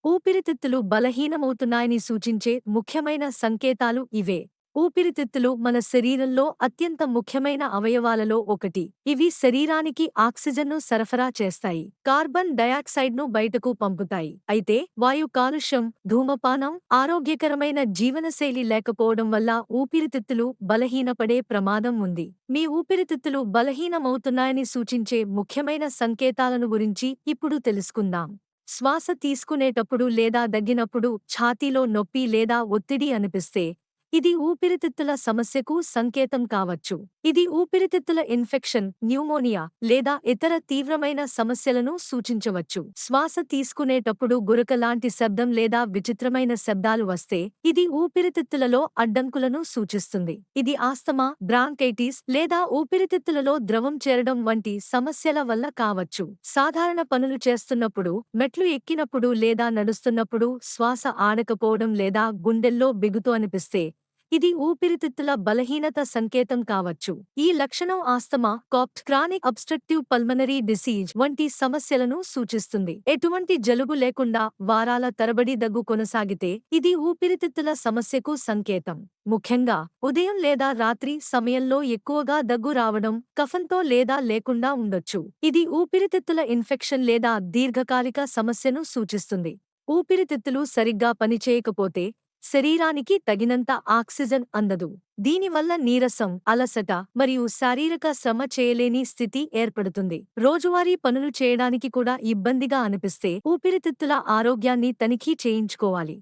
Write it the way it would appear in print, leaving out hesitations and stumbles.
ఊపిరితిత్తులు బలహీనమవుతున్నాయని సూచించే ముఖ్యమైన సంకేతాలు ఇవే. ఊపిరితిత్తులు మన శరీరంలో అత్యంత ముఖ్యమైన అవయవాలలో ఒకటి. ఇవి శరీరానికి ఆక్సిజన్ను సరఫరా చేస్తాయి. కార్బన్ డయాక్సైడ్ను బయటకు పంపుతాయి. అయితే వాయు కాలుష్యం, ధూమపానం, ఆరోగ్యకరమైన జీవనశైలి లేకపోవడం వల్ల ఊపిరితిత్తులు బలహీనపడే ప్రమాదం ఉంది. మీ ఊపిరితిత్తులు బలహీనమవుతున్నాయని సూచించే ముఖ్యమైన సంకేతాలను గురించి ఇప్పుడు తెలుసుకుందాం. శ్వాస తీసుకునేటప్పుడు లేదా దగ్గినప్పుడు ఛాతీలో నొప్పి లేదా ఒత్తిడి అనిపిస్తే ఇది ఊపిరితిత్తుల సమస్యకు సంకేతం కావచ్చు. ఇది ఊపిరితిత్తుల ఇన్ఫెక్షన్, న్యూమోనియా లేదా ఇతర తీవ్రమైన సమస్యలను సూచించవచ్చు. శ్వాస తీసుకునేటప్పుడు గురక లాంటి శబ్దం లేదా విచిత్రమైన శబ్దాలు వస్తే ఇది ఊపిరితిత్తులలో అడ్డంకులను సూచిస్తుంది. ఇది ఆస్తమా, బ్రాంకైటిస్ లేదా ఊపిరితిత్తులలో ద్రవం చేరడం వంటి సమస్యల వల్ల కావచ్చు. సాధారణ పనులు చేస్తున్నప్పుడు, మెట్లు ఎక్కినప్పుడు లేదా నడుస్తున్నప్పుడు శ్వాస ఆడకపోవడం లేదా గుండెల్లో బిగుతు అనిపిస్తే ఇది ఊపిరితిత్తుల బలహీనత సంకేతం కావచ్చు. ఈ లక్షణం asthma, COPD, chronic obstructive pulmonary disease వంటి సమస్యలను సూచిస్తుంది. ఎటువంటి జలుబు లేకుండా వారాల తరబడి దగ్గు కొనసాగితే ఇది ఊపిరితిత్తుల సమస్యకు సంకేతం. ముఖ్యంగా ఉదయం లేదా రాత్రి సమయంలో ఎక్కువగా దగ్గు రావడం, కఫంతో లేదా లేకుండా ఉండొచ్చు. ఇది ఊపిరితిత్తుల ఇన్ఫెక్షన్ లేదా దీర్ఘకాలిక సమస్యను సూచిస్తుంది. ఊపిరితిత్తులు సరిగ్గా పనిచేయకపోతే శరీరానికి తగినంత ఆక్సిజన్ అందదు. దీనివల్ల నీరసం, అలసట మరియు శారీరక శ్రమ చేయలేని స్థితి ఏర్పడుతుంది. రోజువారీ పనులు చేయడానికి కూడా ఇబ్బందిగా అనిపిస్తే ఊపిరితిత్తుల ఆరోగ్యాన్ని తనిఖీ చేయించుకోవాలి.